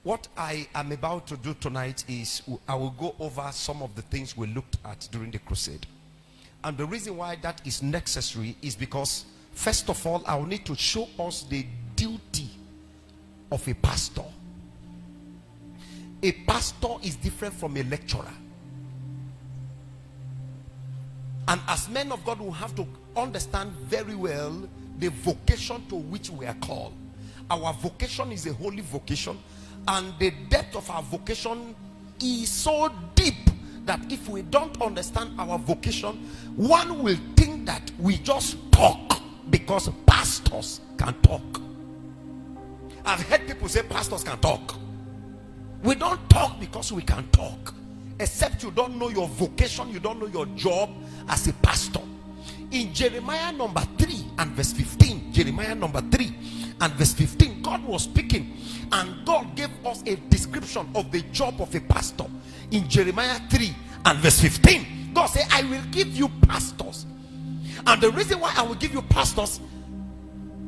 What I am about to do tonight is I will go over some of the things we looked at during the crusade. And the reason why that is necessary is because, first of all, I will need to show us the duty of a pastor. A pastor is different from a lecturer. And as men of God, we have to understand very well the vocation to which we are called. Our vocation is a holy vocation, and the depth of our vocation is so deep that if we don't understand our vocation, one will think that we just talk because pastors can talk. I've heard people say pastors can talk. We don't talk because we can talk. Except you don't know your vocation, you don't know your job as a pastor. In Jeremiah number 3 and verse 15, Jeremiah number 3 and verse 15, God was speaking, and God gave us a description of the job of a pastor. In Jeremiah 3 and verse 15, God said, I will give you pastors. And the reason why I will give you pastors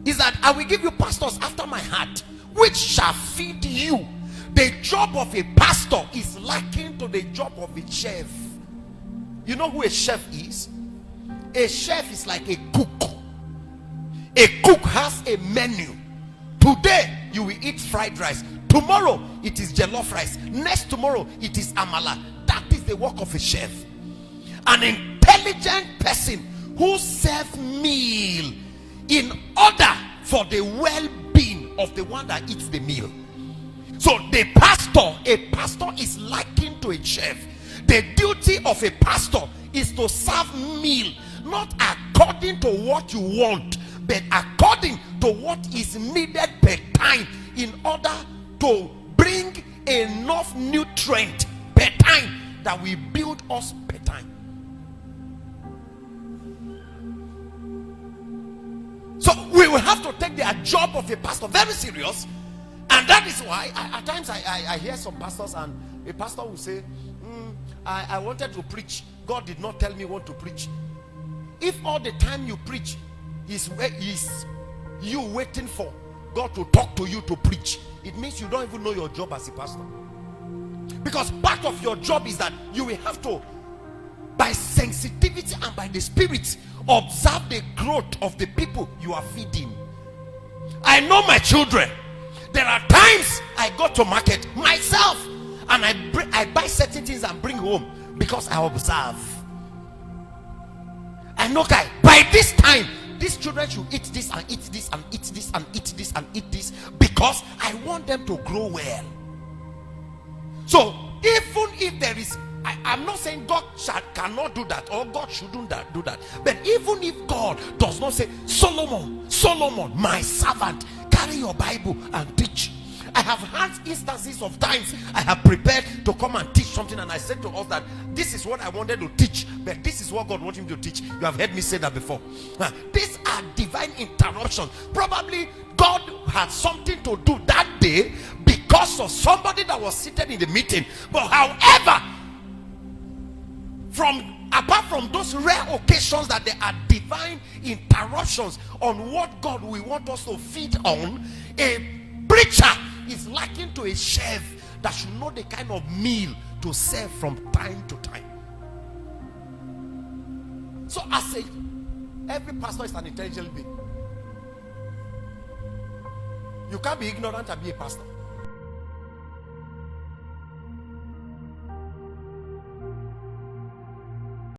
is that I will give you pastors after my heart, which shall feed you. The job of a pastor is likened to the job of a chef. You know who a chef is? A chef is like a cook. A cook has a menu. Today you will eat fried rice. Tomorrow it is jollof rice. Next tomorrow it is amala. That is the work of a chef. An intelligent person who serves meal in order for the well-being of the one that eats the meal. So a pastor is likened to a chef. The duty of a pastor is to serve meal, not according to what you want, but according to what is needed per time, in order to bring enough nutrient per time that will build us per time. So we will have to take the job of a pastor very serious. And that is why at times I hear some pastors, and a pastor will say, I wanted to preach. God did not tell me what to preach. If all the time you preach is you waiting for God to talk to you to preach, it means you don't even know your job as a pastor. Because part of your job is that you will have to, by sensitivity and by the Spirit, observe the growth of the people you are feeding. I know my children. There are times I go to market myself and I buy certain things and bring home because I observe. I know, guy, by this time these children should eat this and eat this and eat this and eat this and eat this, because I want them to grow well. So even if there is, I'm not saying God cannot do that, or God shouldn't do that, but even if God does not say, Solomon, my servant, carry your Bible and teach. I have had instances of times I have prepared to come and teach something, and I said to us that this is what I wanted to teach, but this is what God wants me to teach. You have heard me say that before. These are divine interruptions. Probably God had something to do that day because of somebody that was seated in the meeting. But however, apart from those rare occasions that there are divine interruptions on what God will want us to feed on, a preacher is likened to a chef that should know the kind of meal to serve from time to time. So I say, every pastor is an intelligent being. You can't be ignorant and be a pastor.